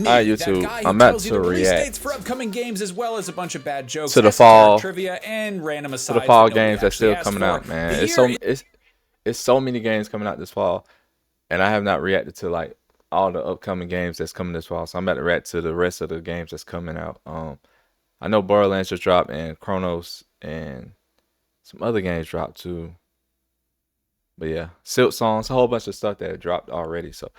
Alright, that YouTube, guy who I'm about tells you to the release react dates for upcoming games as well as a bunch of bad jokes, to the esoteric fall, trivia, and random to asides the fall that nobody games that's actually still asked coming for. out, man. The It's year it's so many games coming out this fall, and I have not reacted to like all the upcoming games that's coming this fall. So I'm about to react to the rest of the games that's coming out. I know Borderlands just dropped, and Chronos, and some other games dropped too. But yeah, Silk Songs, a whole bunch of stuff that dropped already. So,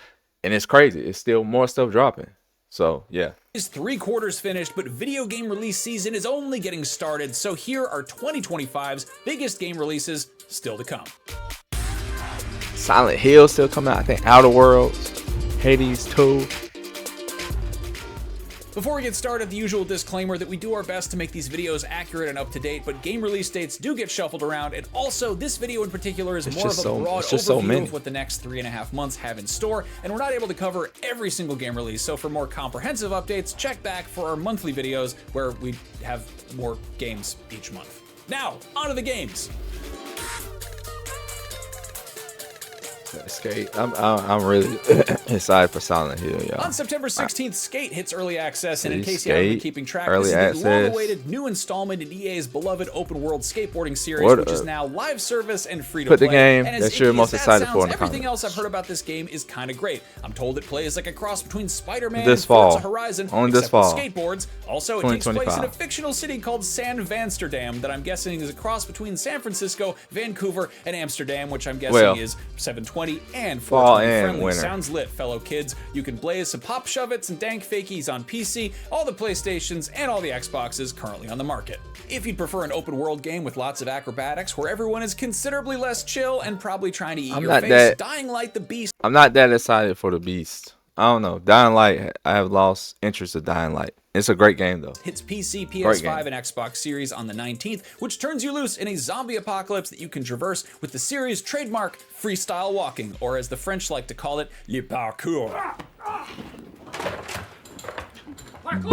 and it's crazy. It's still more stuff dropping. So yeah. is 3/4 finished, but video game release season is only getting started, so here are 2025's biggest game releases still to come. Silent Hill still coming out. I think Outer Worlds, Hades 2. Before we get started, the usual disclaimer that we do our best to make these videos accurate and up to date, but game release dates do get shuffled around, and also this video in particular is more of a broad overview of what the next 3.5 months have in store, and we're not able to cover every single game release, so for more comprehensive updates, check back for our monthly videos where we have more games each month. Now, on to the games. Skate. I'm really excited for Silent Hill, y'all. On September 16th, Skate hits early access, and in case you Skate, haven't been keeping track, this is the long-awaited new installment in EA's beloved open-world skateboarding series, which is now live service and free to play. Put the game and that you're most excited for in the everything comments. else I've heard about this game is kind of great. I'm told it plays like a cross between Spider-Man This and fall. Forza Horizon, Only except this fall. with skateboards. Also, it takes place in a 2025. fictional city called San Vansterdam that I'm guessing is a cross between San Francisco, Vancouver, and Amsterdam, which I'm guessing is 720 and 420 and friendly. winter. Sounds lit, fellow kids. You can blaze some pop shove-its and dank fakies on PC, all the PlayStations, and all the Xboxes currently on the market. If you'd prefer an open world game with lots of acrobatics where everyone is considerably less chill and probably trying to eat your face, Dying Light the Beast. I'm not that excited for the Beast. I don't know. Dying Light, I have lost interest in Dying Light. It's a great game though. Hits PC, PS5, and Xbox Series on the 19th, which turns you loose in a zombie apocalypse that you can traverse with the series' trademark freestyle walking, or as the French like to call it, le parkour. If you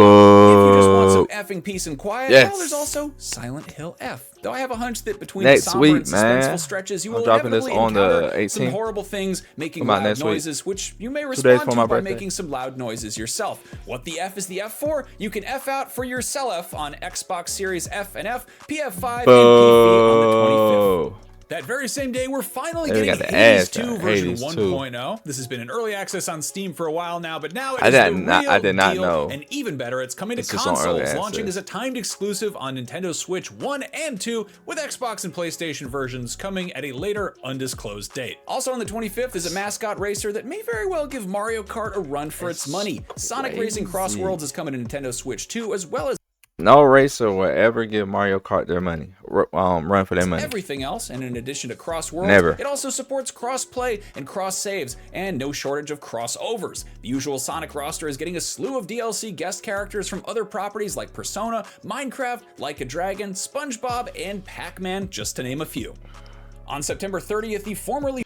just want some effing peace and quiet, well, there's also Silent Hill F. Though I have a hunch that between the somber and suspenseful stretches, you will inevitably encounter some horrible things making loud noises, which you may respond to by making some loud noises yourself. What the F is the F for? You can F out for yourself on Xbox Series F and F, PS5, and PC on the 25th. That very same day, we're finally getting Hades 2 version 1.0. This has been in early access on Steam for a while now, but now it is the real deal. And even better, it's coming to consoles, launching as a timed exclusive on Nintendo Switch 1 and 2, with Xbox and PlayStation versions coming at a later, undisclosed date. Also on the 25th is a mascot racer that may very well give Mario Kart a run for its money. Sonic Racing Cross Worlds is coming to Nintendo Switch 2, as well as no racer will ever give Mario Kart their money, run for their money. Everything else, and in addition to Cross Worlds, never. It also supports cross-play and cross-saves, and no shortage of crossovers. The usual Sonic roster is getting a slew of DLC guest characters from other properties like Persona, Minecraft, Like a Dragon, SpongeBob, and Pac-Man, just to name a few. On September 30th, the formerly...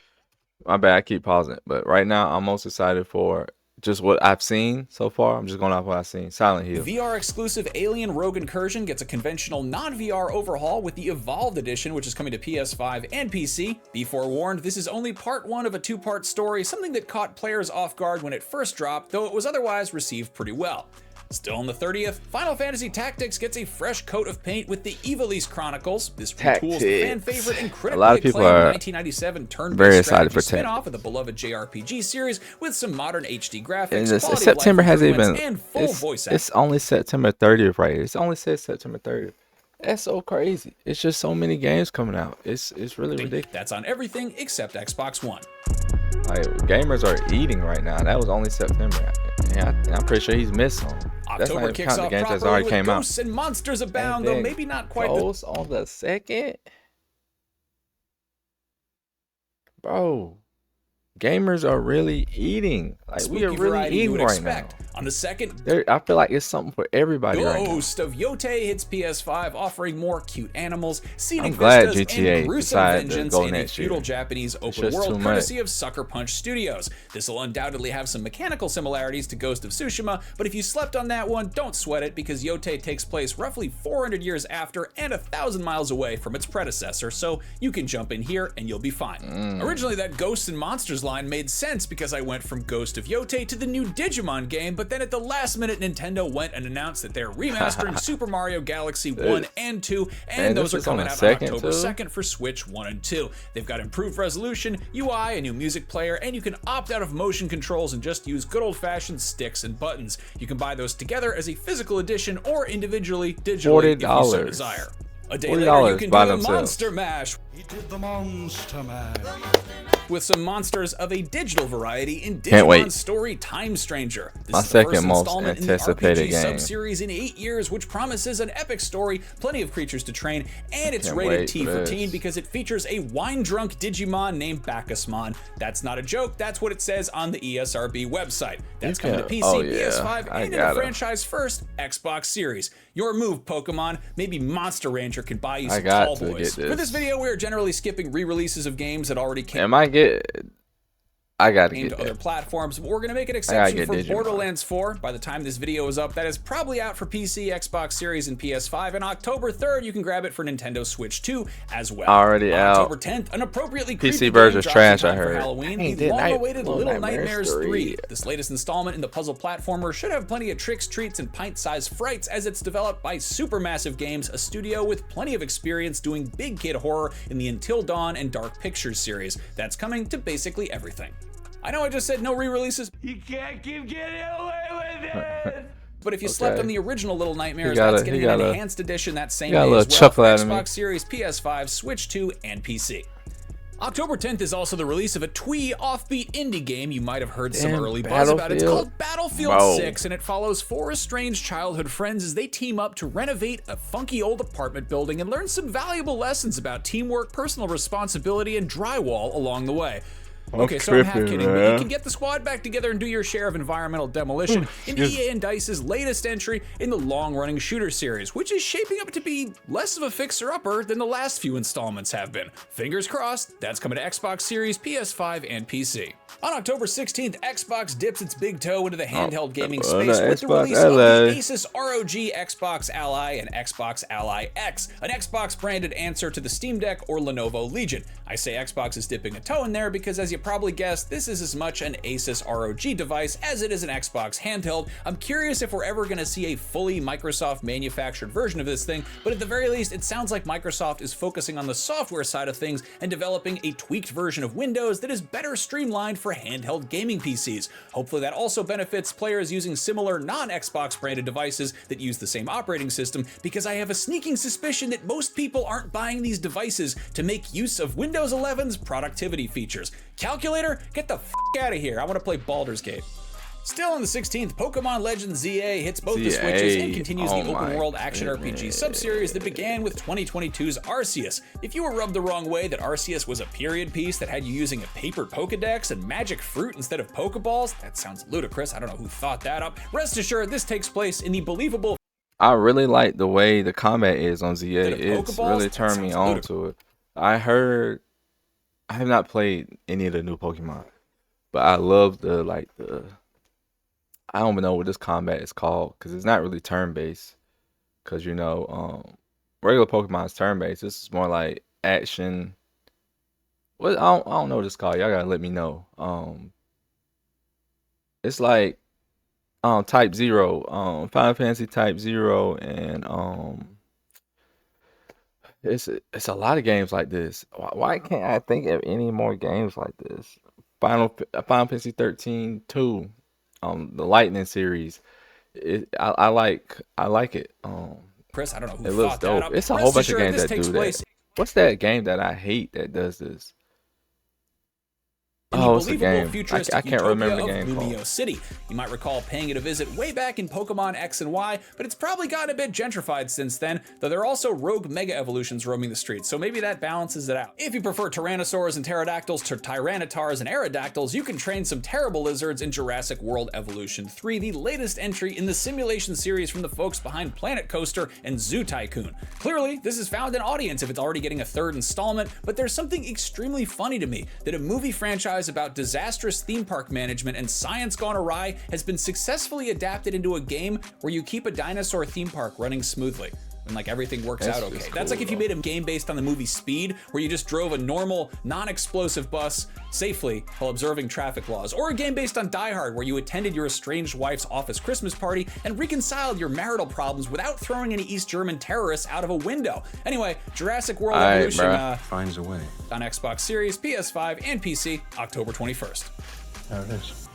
My bad, I keep pausing, but right now I'm most excited for just what I've seen so far. I'm just going off what I've seen. Silent Hill. VR exclusive Alien Rogue Incursion gets a conventional non-VR overhaul with the Evolved Edition, which is coming to PS5 and PC. Be forewarned, this is only part one of a two-part story, something that caught players off guard when it first dropped, though it was otherwise received pretty well. Still on the 30th, Final Fantasy Tactics gets a fresh coat of paint with the Ivalice Chronicles. This retools the fan favorite and critically acclaimed 1997 turn-based strategy spin-off of the beloved JRPG series with some modern HD graphics, and quality September of life hasn't even. and full voice acting. It's only September 30th, right? It's only said September 30th. That's so crazy. It's just so many games coming out. It's really ridiculous. That's on everything except Xbox One. Like, gamers are eating right now. That was only September. Yeah, I'm pretty sure he's missed some. October kicks off properly with Ghosts and Monsters Abound, though maybe not quite Ghosts on the 2nd? Bro, gamers are really eating. Like, we are really eating right now. On the 2nd, I feel like it's something for everybody right now. Ghost of Yotei hits PS5, offering more cute animals, scenic glad vistas, GTA and gruesome vengeance in a feudal year. Japanese open world, courtesy of Sucker Punch Studios. This will undoubtedly have some mechanical similarities to Ghost of Tsushima, but if you slept on that one, don't sweat it, because Yotei takes place roughly 400 years after and 1,000 miles away from its predecessor, so you can jump in here and you'll be fine. Originally, that Ghosts and Monsters line made sense because I went from Ghost of Yotei to the new Digimon game, but then at the last minute, Nintendo went and announced that they're remastering Super Mario Galaxy 1 and 2, and those are coming out on October 2nd for Switch 1 and 2. They've got improved resolution, UI, a new music player, and you can opt out of motion controls and just use good old-fashioned sticks and buttons. You can buy those together as a physical edition or individually, digitally, if you so desire. A day later, you can do a Monster Mash. He did the Monster Mash. With some monsters of a digital variety in Digimon Story Time Stranger. This is the first installment in the RPG sub-series in 8 years, which promises an epic story, plenty of creatures to train, and it's rated T for teen because it features a wine-drunk Digimon named Bacchusmon. That's not a joke, that's what it says on the ESRB website. That's coming to PC, PS5, and in the franchise first Xbox Series. Your move, Pokemon. Maybe Monster Ranger can buy you some tall boys. For this video, we are generally skipping re-releases of games that already came. I gotta get to other platforms, but we're gonna make an exception for Borderlands 4. By the time this video is up, that is probably out for PC, Xbox Series, and PS5. And October 3rd, you can grab it for Nintendo Switch 2 as well. Already out. October 10th, an appropriately PC version's trash. I heard. Halloween, the long-awaited Little Nightmares 3. This latest installment in the puzzle platformer should have plenty of tricks, treats, and pint-sized frights, as it's developed by Supermassive Games, a studio with plenty of experience doing big kid horror in the Until Dawn and Dark Pictures series. That's coming to basically everything. I know I just said no re-releases. You can't keep getting away with it. But if you slept on the original Little Nightmares, that's getting an enhanced edition that same day as well for Xbox Series, PS5, Switch 2, and PC. October 10th is also the release of a twee offbeat indie game you might have heard some early buzz about. It's called Battlefield 6, and it follows 4 estranged childhood friends as they team up to renovate a funky old apartment building and learn some valuable lessons about teamwork, personal responsibility, and drywall along the way. Okay, so I'm half kidding, but you can get the squad back together and do your share of environmental demolition in EA and DICE's latest entry in the long-running shooter series, which is shaping up to be less of a fixer-upper than the last few installments have been. Fingers crossed, that's coming to Xbox Series, PS5, and PC. On October 16th, Xbox dips its big toe into the handheld gaming space with the release of the Asus ROG Xbox Ally and Xbox Ally X, an Xbox-branded answer to the Steam Deck or Lenovo Legion. I say Xbox is dipping a toe in there because, as you probably guessed, this is as much an Asus ROG device as it is an Xbox handheld. I'm curious if we're ever going to see a fully Microsoft manufactured version of this thing, but at the very least, it sounds like Microsoft is focusing on the software side of things and developing a tweaked version of Windows that is better streamlined for handheld gaming PCs. Hopefully that also benefits players using similar non-Xbox branded devices that use the same operating system, because I have a sneaking suspicion that most people aren't buying these devices to make use of Windows 11's productivity features. Calculator, get the f out of here. I want to play Baldur's Gate. Still on the 16th, Pokemon Legends ZA hits both the Switches and continues the open-world action RPG sub-series that began with 2022's Arceus. If you were rubbed the wrong way that Arceus was a period piece that had you using a paper Pokedex and magic fruit instead of Pokeballs, that sounds ludicrous. I don't know who thought that up. Rest assured, this takes place in the believable... I really like the way the combat is on ZA. It's really turned me on to it. I have not played any of the new Pokemon, but I love I don't even know what this combat is called, because it's not really turn-based. Because, you know, regular Pokemon is turn-based. This is more like action. What I don't know what it's called. Y'all gotta let me know. It's like Type 0, Final Fantasy Type 0, and it's a lot of games like this. Why can't I think of any more games like this? Final Fantasy 13 2. The Lightning series, I like it. Chris, I don't know who it looks thought dope. That up. It's a whole bunch of games that do that. What's that game that I hate that does this? Oh, it's a game. I can't remember the game called. City. You might recall paying it a visit way back in Pokemon X and Y, but it's probably gotten a bit gentrified since then, though there are also rogue Mega Evolutions roaming the streets, so maybe that balances it out. If you prefer Tyrannosaurs and Pterodactyls to Tyrannotars and Aerodactyls, you can train some terrible lizards in Jurassic World Evolution 3, the latest entry in the simulation series from the folks behind Planet Coaster and Zoo Tycoon. Clearly, this has found an audience if it's already getting a third installment, but there's something extremely funny to me that a movie franchise about disastrous theme park management and science gone awry has been successfully adapted into a game where you keep a dinosaur theme park running smoothly. and like everything works out okay. That's like if you made a game based on the movie Speed, where you just drove a normal, non-explosive bus safely while observing traffic laws, or a game based on Die Hard, where you attended your estranged wife's office Christmas party and reconciled your marital problems without throwing any East German terrorists out of a window. Anyway, Jurassic World Evolution finds a way on Xbox Series, PS5, and PC, October 21st. There it is.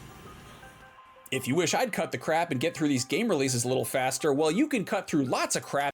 If you wish I'd cut the crap and get through these game releases a little faster, well, you can cut through lots of crap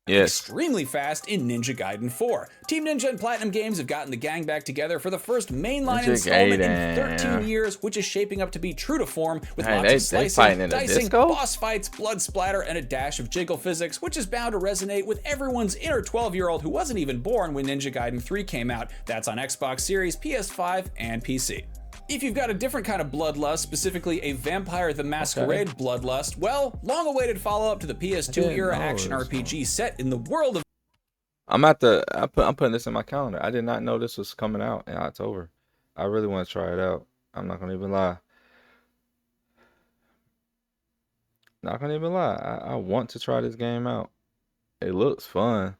extremely fast in Ninja Gaiden 4. Team Ninja and Platinum Games have gotten the gang back together for the first mainline installment in 13 years, which is shaping up to be true to form, with lots of slicing, dicing, boss fights, blood splatter, and a dash of jiggle physics, which is bound to resonate with everyone's inner 12-year-old who wasn't even born when Ninja Gaiden 3 came out. That's on Xbox Series, PS5, and PC. If you've got a different kind of bloodlust, specifically a Vampire the Masquerade bloodlust, well, long-awaited follow-up to the PS2 era action RPG set in the world of... I'm putting this in my calendar. I did not know this was coming out in October. I really want to try it out. I'm not gonna even lie. I want to try this game out. It looks fun.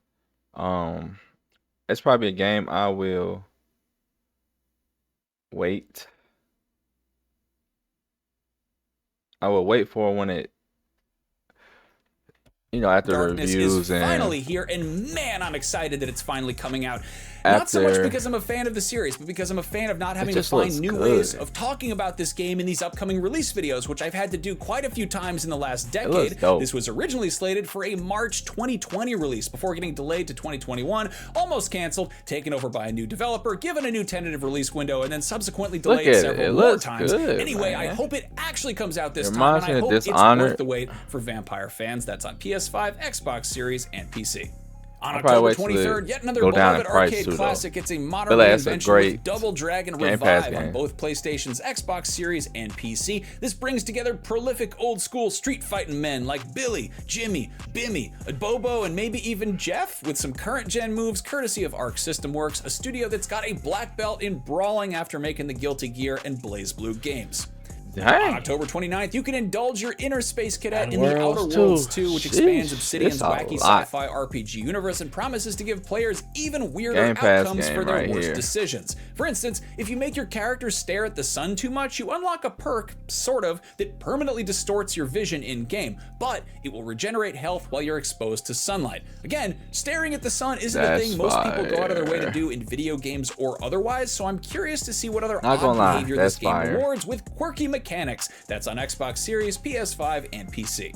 It's probably a game I will wait. I will wait for when it, after Darkness reviews is finally here, and man, I'm excited that it's finally coming out. Not so much because I'm a fan of the series, but because I'm a fan of not having to find new ways of talking about this game in these upcoming release videos, which I've had to do quite a few times in the last decade. This was originally slated for a March 2020 release before getting delayed to 2021, almost canceled, taken over by a new developer, given a new tentative release window, and then subsequently delayed several more times. Anyway, I hope it actually comes out this time, and I hope it's worth the wait for Vampire fans. That's on PS5, Xbox Series, and PC. On October 23rd, yet another beloved arcade classic. It's a modern reinvention with Double Dragon Revive on both PlayStation's Xbox Series and PC. This brings together prolific old-school street-fighting men like Billy, Jimmy, Bimmy, Bobo, and maybe even Jeff, with some current-gen moves courtesy of Arc System Works, a studio that's got a black belt in brawling after making the Guilty Gear and BlazBlue games. On October 29th, you can indulge your inner space cadet in The Outer Worlds 2, which expands Obsidian's wacky sci-fi RPG universe and promises to give players even weirder outcomes for their worst decisions. For instance, if you make your character stare at the sun too much, you unlock a perk, sort of, that permanently distorts your vision in-game, but it will regenerate health while you're exposed to sunlight. Again, staring at the sun isn't a thing most people go out of their way to do in video games or otherwise, so I'm curious to see what other odd behavior this game rewards with quirky mechanics. That's on Xbox Series, PS5, and PC.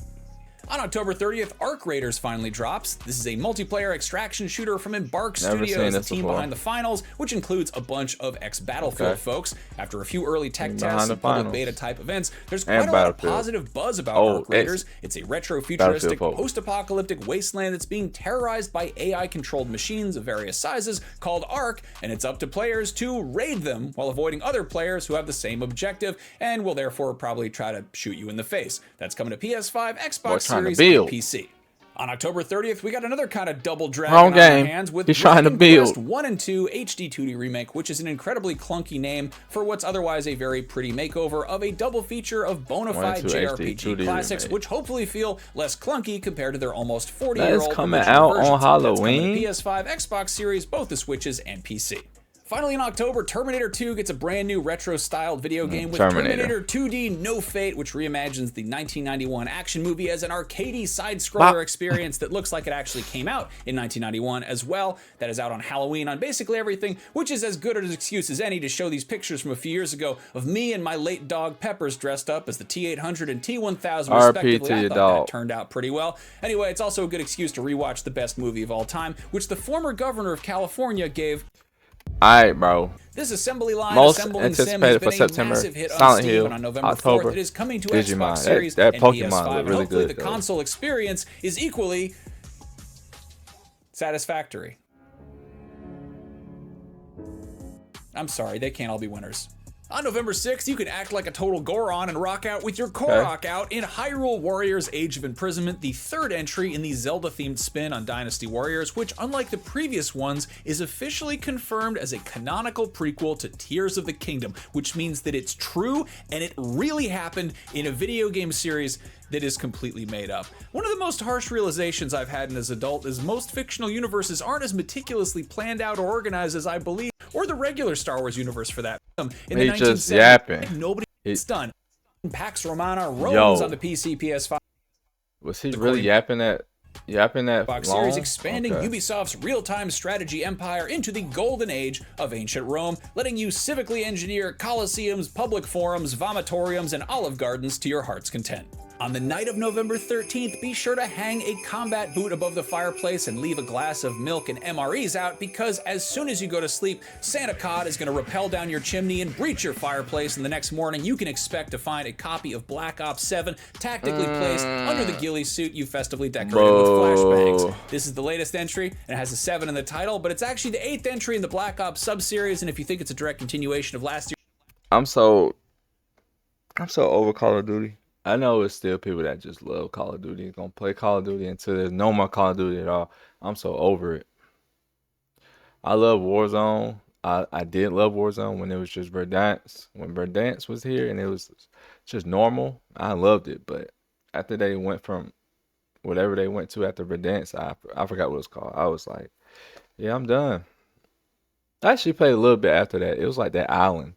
On October 30th, Arc Raiders finally drops. This is a multiplayer extraction shooter from Embark Studios, the team behind the finals, which includes a bunch of ex-Battlefield folks. After a few early tech tests and public beta type events, there's quite a lot of positive buzz about Arc Raiders. It's a retro-futuristic, post-apocalyptic wasteland that's being terrorized by AI-controlled machines of various sizes called Arc, and it's up to players to raid them while avoiding other players who have the same objective and will therefore probably try to shoot you in the face. That's coming to PS5, Xbox Series, and PC. On October 30th, we got another kind of double dragon on our hands with Dragon Quest 1 and 2 HD 2D Remake, which is an incredibly clunky name for what's otherwise a very pretty makeover of a double feature of bona fide JRPG classics, which hopefully feel less clunky compared to their almost 40-year-old That's coming out on Halloween. PS5, Xbox Series, both the Switches, and PC. Finally, in October, Terminator 2 gets a brand new retro-styled video game with Terminator 2D No Fate, which reimagines the 1991 action movie as an arcadey side-scroller experience that looks like it actually came out in 1991 as well. That is out on Halloween on basically everything, which is as good an excuse as any to show these pictures from a few years ago of me and my late dog Peppers dressed up as the T-800 and T-1000 respectively. I thought that turned out pretty well. Anyway, it's also a good excuse to rewatch the best movie of all time, which the former governor of California gave. Alright, bro. This assembly line, most Assembling Sim, anticipated for September. Silent Hill, on November October. 4th. It is coming to Digimon. Xbox Series that and Pokemon PS5, and really hopefully good, the console experience is equally satisfactory. I'm sorry, they can't all be winners. On November 6th, you can act like a total Goron and rock out with your Korok out in Hyrule Warriors Age of Imprisonment, the third entry in the Zelda-themed spin on Dynasty Warriors, which, unlike the previous ones, is officially confirmed as a canonical prequel to Tears of the Kingdom, which means that it's true and it really happened in a video game series that is completely made up. One of the most harsh realizations I've had as an adult is most fictional universes aren't as meticulously planned out or organized as I believe, or the regular Star Wars universe for that. In the 1970s, nobody it's done. Pax Romana roams on the PC, PS5. Was he really yapping that Xbox series, expanding Ubisoft's real-time strategy empire into the golden age of ancient Rome, letting you civically engineer colosseums, public forums, vomitoriums, and olive gardens to your heart's content. On the night of November 13th, be sure to hang a combat boot above the fireplace and leave a glass of milk and MREs out, because as soon as you go to sleep, Santa Cod is going to rappel down your chimney and breach your fireplace, and the next morning you can expect to find a copy of Black Ops 7 tactically placed under the ghillie suit you festively decorated with flashbangs. This is the latest entry, and it has a 7 in the title, but it's actually the 8th entry in the Black Ops sub-series, and if you think it's a direct continuation of last year... I'm so over Call of Duty. I know it's still people that just love Call of Duty, gonna play Call of Duty until there's no more Call of Duty at all. I'm so over it. I love Warzone. I did love Warzone when it was just Verdansk. When Verdansk was here and it was just normal, I loved it. But after they went from whatever they went to after Verdansk, I forgot what it was called. I was like, yeah, I'm done. I actually played a little bit after that. It was like that island.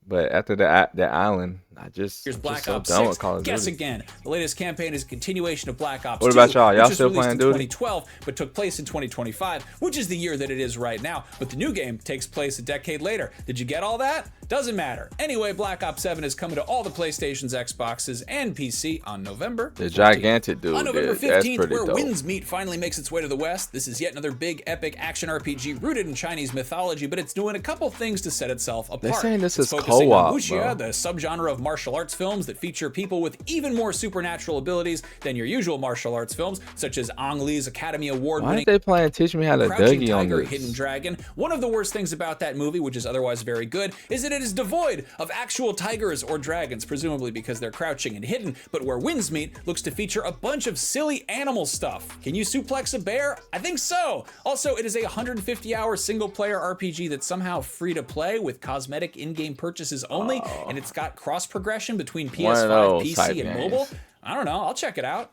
But after that island, I just here's Black so Ops done 6. with Call of Duty. Guess again. The latest campaign is a continuation of Black Ops 2. What about y'all? Y'all which was still released playing in Duty? 2012, but took place in 2025, which is the year that it is right now. But the new game takes place a decade later. Did you get all that? Doesn't matter. Anyway, Black Ops 7 is coming to all the PlayStations, Xboxes, and PC on November 14th. The gigantic dude. On November 15th, where dope. Winds Meet finally makes its way to the West, this is yet another big, epic action RPG rooted in Chinese mythology, but it's doing a couple things to set itself apart. They're saying this it's is focusing co-op, on wuxia, bro. the subgenre of martial arts films that feature people with even more supernatural abilities than your usual martial arts films, such as Ang Lee's Academy Award-winning Why are they playing Teach Me How to Crouching Dougie on Tiger, this? Hidden Dragon. One of the worst things about that movie, which is otherwise very good, is that it is devoid of actual tigers or dragons, presumably because they're crouching and hidden, but where Winds Meet looks to feature a bunch of silly animal stuff. Can you suplex a bear? I think so. Also, it is a 150-hour single-player RPG that's somehow free to play with cosmetic in-game purchases only, and it's got cross-progression between PS5, PC, and mobile. I don't know. I'll check it out.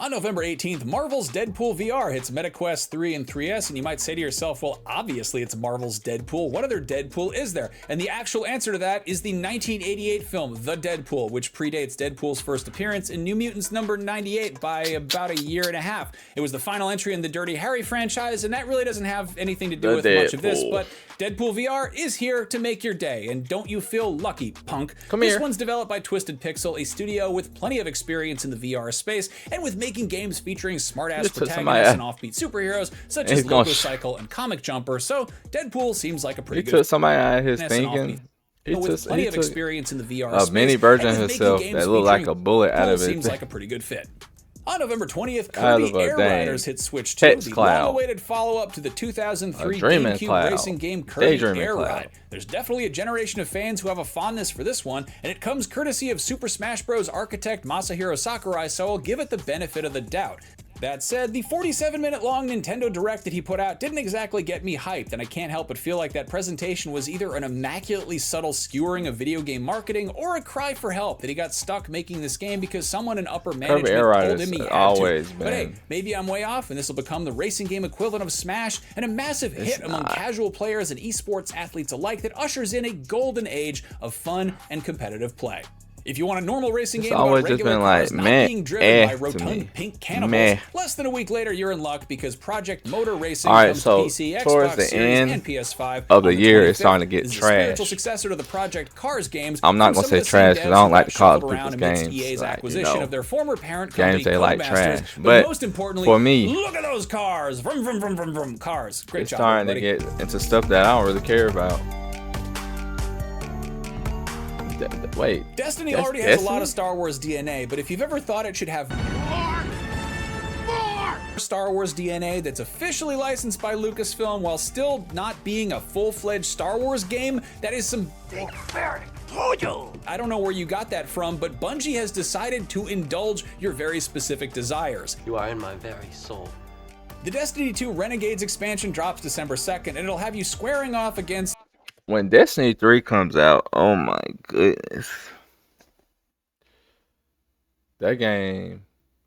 On November 18th, Marvel's Deadpool VR hits MetaQuest 3 and 3S, and you might say to yourself, well, obviously it's Marvel's Deadpool. What other Deadpool is there? And the actual answer to that is the 1988 film, The Deadpool, which predates Deadpool's first appearance in New Mutants number 98 by about a year and a half. It was the final entry in the Dirty Harry franchise, and that really doesn't have anything to do with much of this, but Deadpool VR is here to make your day, and don't you feel lucky, punk? This one's developed by Twisted Pixel, a studio with plenty of experience in the VR space, and with making games featuring smartass protagonists and offbeat superheroes such as Loco Cycle and Comic Jumper, so Deadpool seems like a pretty good. He took somebody out of his thinking. With plenty of experience in the VR a space, mini version of himself that looked like a bullet out of it. Seems like a pretty good fit. On November 20th, Kirby Air Riders hit Switch 2, the long-awaited follow-up to the 2003 GameCube racing game Kirby Air Ride. There's definitely a generation of fans who have a fondness for this one, and it comes courtesy of Super Smash Bros. Architect Masahiro Sakurai, so I'll give it the benefit of the doubt. That said, the 47-minute long Nintendo Direct that he put out didn't exactly get me hyped, and I can't help but feel like that presentation was either an immaculately subtle skewering of video game marketing or a cry for help that he got stuck making this game because someone in upper management told him he had to. But hey, maybe I'm way off, and this will become the racing game equivalent of Smash and a massive hit among casual players and esports athletes alike that ushers in a golden age of fun and competitive play. If you want a normal racing game about regular cars not being driven by rotund pink cannibals, less than a week later you're in luck because Project Motor Racing comes to PC, Xbox Series, and PS5 of the year is starting to get trash. trash. The spiritual successor to the Project Cars games. I'm not gonna say trash because I don't like to call people's games. EA's like, acquisition of their former parent games company, they like trash. But most importantly, for me, look at those cars! Vroom, vroom, vroom, vroom, vroom, cars! Great it's job, starting everybody. to get into stuff that I don't really care about. Wait. Destiny already has a lot of Star Wars DNA, but if you've ever thought it should have Star Wars DNA that's officially licensed by Lucasfilm while still not being a full-fledged Star Wars game. That is some big fairy. I don't know where you got that from, but Bungie has decided to indulge your very specific desires. You are in my very soul. The Destiny 2 Renegades expansion drops December 2nd, and it'll have you squaring off against... When Destiny 3 comes out, oh my goodness. That game...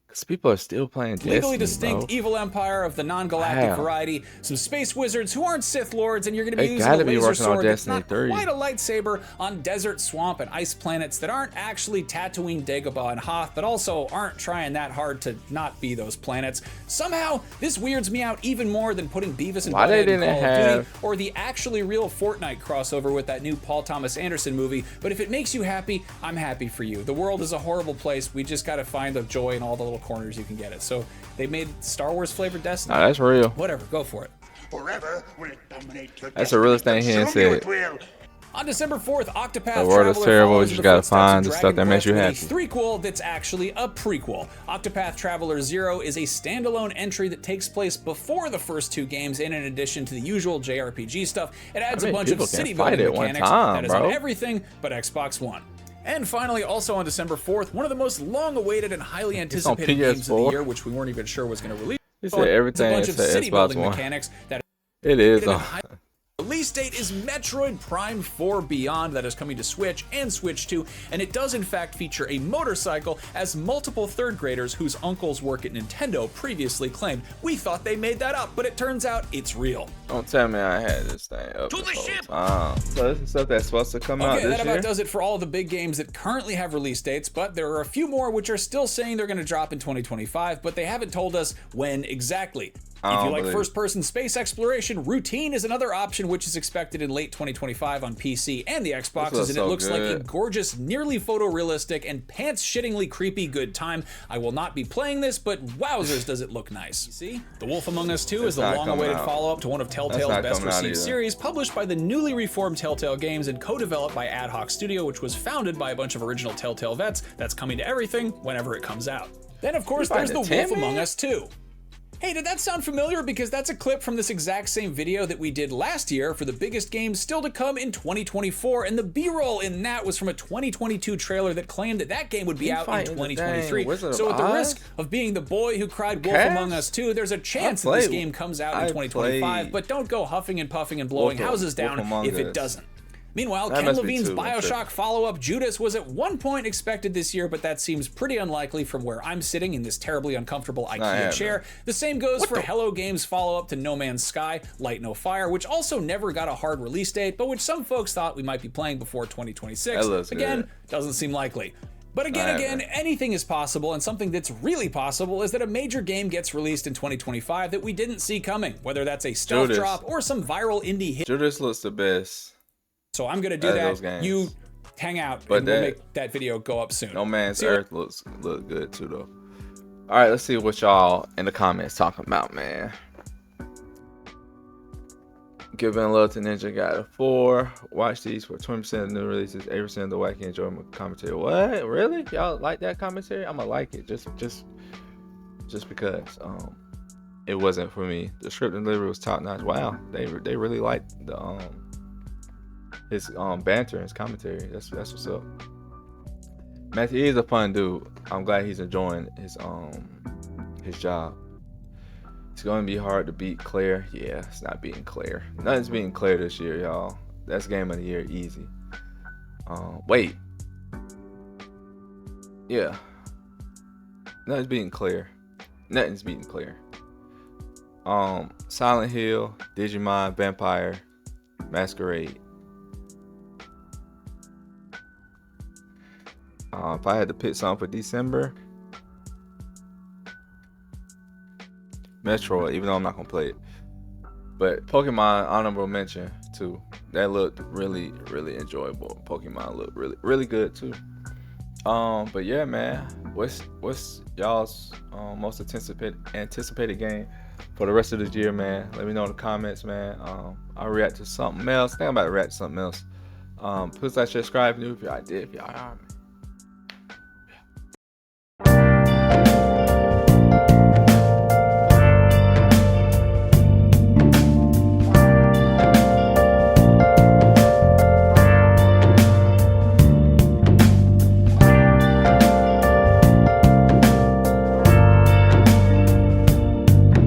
Because people are still playing Destiny, legally distinct bro. evil empire of the non-galactic variety, some space wizards who aren't Sith Lords, and you're going to be using a laser sword that's not quite a lightsaber on desert, swamp, and ice planets that aren't actually Tatooine, Dagobah, and Hoth, but also aren't trying that hard to not be those planets. Somehow, this weirds me out even more than putting Beavis and Butthead in Call of Duty, or the actually real Fortnite crossover with that new Paul Thomas Anderson movie, but if it makes you happy, I'm happy for you. The world is a horrible place. We just got to find the joy in all the little corners you can get it. So they made Star Wars flavored Destiny. Nah, that's real. Whatever, go for it. Forever will it dominate your that's the realest thing he said. On December 4th, Octopath the world is terrible. You just gotta find the stuff that makes you happy. A threequel that's actually a prequel. Octopath Traveler 0 is a standalone entry that takes place before the first two games, and in addition to the usual JRPG stuff, it adds a bunch of city building mechanics that is on everything but Xbox One. And finally, also on December 4th, one of the most long-awaited and highly anticipated games of the year, which we weren't even sure was going to release. He said everything. A bunch of city-building mechanics that it is. Release date is Metroid Prime 4 Beyond, that is coming to Switch and Switch 2, and it does in fact feature a motorcycle, as multiple third graders whose uncles work at Nintendo previously claimed. We thought they made that up, but it turns out it's real. Don't tell me I had this thing up to the ship. So this is stuff that's supposed to come out this year? Okay, that about does it for all the big games that currently have release dates, but there are a few more which are still saying they're going to drop in 2025, but they haven't told us when exactly. If you like first-person space exploration, Routine is another option which is expected in late 2025 on PC and the Xboxes, and it looks like a gorgeous, nearly photorealistic, and pants-shittingly creepy good time. I will not be playing this, but wowzers does it look nice. You see? The Wolf Among Us 2 is the long-awaited follow-up to one of Telltale's best-received series, published by the newly reformed Telltale Games and co-developed by Ad Hoc Studio, which was founded by a bunch of original Telltale vets. That's coming to everything whenever it comes out. Then, of course, there's The Wolf Among Us 2. Hey, did that sound familiar? Because that's a clip from this exact same video that we did last year for the biggest games still to come in 2024, and the B-roll in that was from a 2022 trailer that claimed that that game would be out in 2023. So at the risk of being the boy who cried Wolf Among Us 2, there's a chance that this game comes out in 2025, but don't go huffing and puffing and blowing houses down if it doesn't. Meanwhile, Ken Levine's BioShock follow-up Judas was at one point expected this year, but that seems pretty unlikely from where I'm sitting in this terribly uncomfortable IKEA chair. The same goes for Hello Games' follow-up to No Man's Sky, Light No Fire, which also never got a hard release date, but which some folks thought we might be playing before 2026. Again, doesn't seem likely. But again, anything is possible, and something that's really possible is that a major game gets released in 2025 that we didn't see coming, whether that's a stealth drop or some viral indie hit. Judas looks the best. So I'm gonna do that. You hang out, and we'll make that video go up soon. No Man's Earth looks good too, though. All right, let's see what y'all in the comments talking about, man. Giving love to Ninja Gaiden 4. Watch these for 20% of the new releases, 8% of the wacky enjoyment commentary. What? Really? Y'all like that commentary? I'm gonna like it just because it wasn't for me. The script and delivery was top notch. Wow, they really liked the his banter and his commentary. That's what's up. Matthew is a fun dude. I'm glad he's enjoying his job. It's gonna be hard to beat Claire. Yeah, it's not beating Claire. Nothing's beating Claire this year, y'all. That's game of the year, easy. Wait. Yeah. Nothing's beating Claire. Nothing's beating Claire. Silent Hill, Digimon, Vampire, Masquerade. If I had to pick something for December, Metroid, even though I'm not gonna play it. But Pokemon, honorable mention too. That looked really, really enjoyable. Pokemon looked really, really good too. But yeah, man, what's y'all's most anticipated game for the rest of this year, man? Let me know in the comments, man. I'll react to something else. I think I'm about to react to something else. Please like, subscribe, new if y'all did, if y'all are.